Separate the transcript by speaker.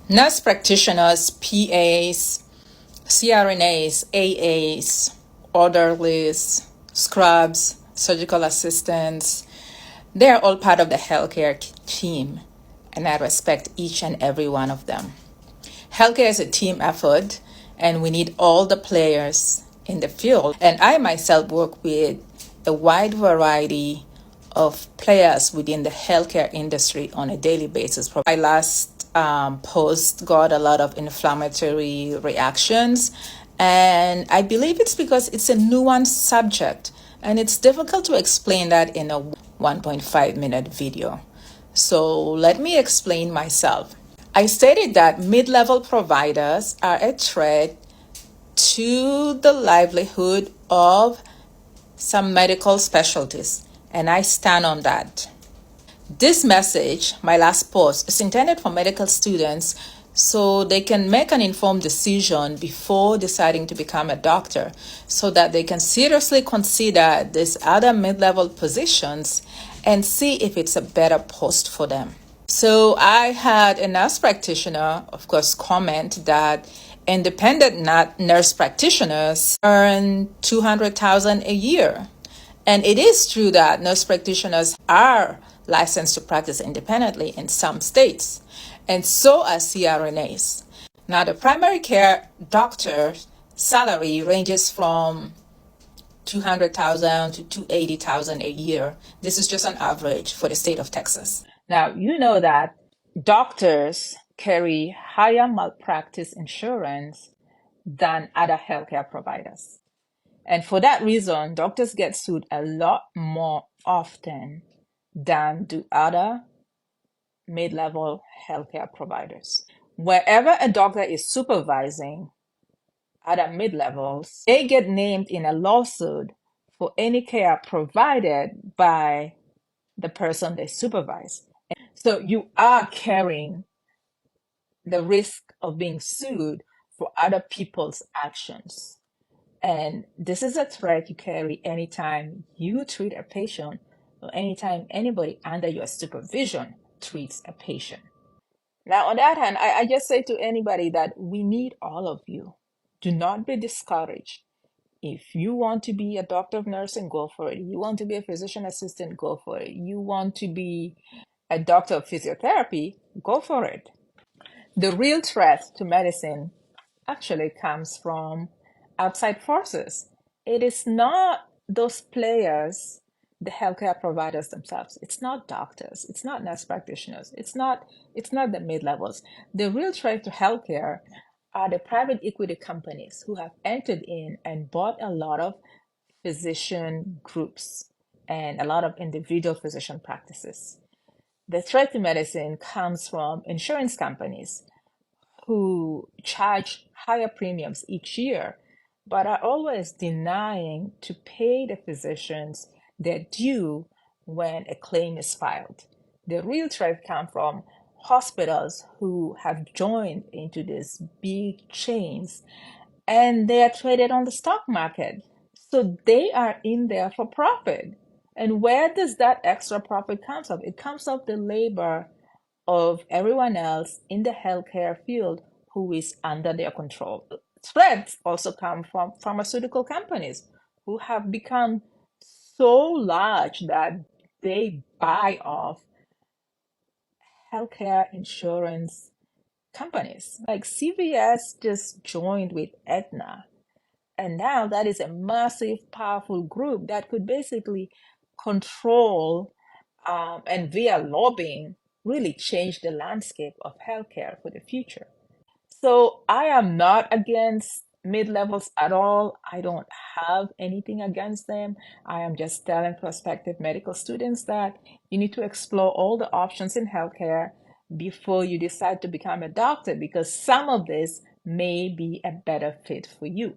Speaker 1: Nurse practitioners, PAs, CRNAs, AAs, orderlies, scrubs, surgical assistants, they're all part of the healthcare team, and I respect each and every one of them. Healthcare is a team effort, and we need all the players in the field. And I myself work with a wide variety of players within the healthcare industry on a daily basis. My last post got a lot of inflammatory reactions, and I believe it's because it's a nuanced subject, and it's difficult to explain that in a 1.5-minute video. So let me explain myself. I stated that mid-level providers are a threat to the livelihood of some medical specialties, and I stand on that. This message, my last post, is intended for medical students so they can make an informed decision before deciding to become a doctor, so that they can seriously consider these other mid-level positions and see if it's a better post for them. So I had a nurse practitioner, of course, comment that independent nurse practitioners earn $200,000 a year. And it is true that nurse practitioners are licensed to practice independently in some states, and so are CRNAs. Now, the primary care doctor's salary ranges from $200,000 to $280,000 a year. This is just an average for the state of Texas. Now, you know that doctors carry higher malpractice insurance than other healthcare providers. And for that reason, doctors get sued a lot more often than do other mid-level healthcare providers. Wherever a doctor is supervising other mid-levels, they get named in a lawsuit for any care provided by the person they supervise. So you are carrying the risk of being sued for other people's actions. And this is a threat you carry anytime you treat a patient or anytime anybody under your supervision treats a patient. Now, on that hand, I just say to anybody that we need all of you. Do not be discouraged. If you want to be a doctor of nursing, go for it. You want to be a physician assistant, go for it. You want to be a doctor of physiotherapy, go for it. The real threat to medicine actually comes from outside forces. It is not those players, the healthcare providers themselves. It's not doctors. It's not nurse practitioners. It's not the mid-levels. The real threat to healthcare are the private equity companies who have entered in and bought a lot of physician groups and a lot of individual physician practices. The threat to medicine comes from insurance companies who charge higher premiums each year, but are always denying to pay the physicians their due when a claim is filed. The real threat comes from hospitals who have joined into these big chains, and they are traded on the stock market. So they are in there for profit. And where does that extra profit come from? It comes off the labor of everyone else in the healthcare field who is under their control. Threats also come from pharmaceutical companies who have become so large that they buy off healthcare insurance companies. Like CVS just joined with Aetna. And now that is a massive, powerful group that could basically control and via lobbying really change the landscape of healthcare for the future. So I am not against mid-levels at all. I don't have anything against them. I am just telling prospective medical students that you need to explore all the options in healthcare before you decide to become a doctor, because some of this may be a better fit for you.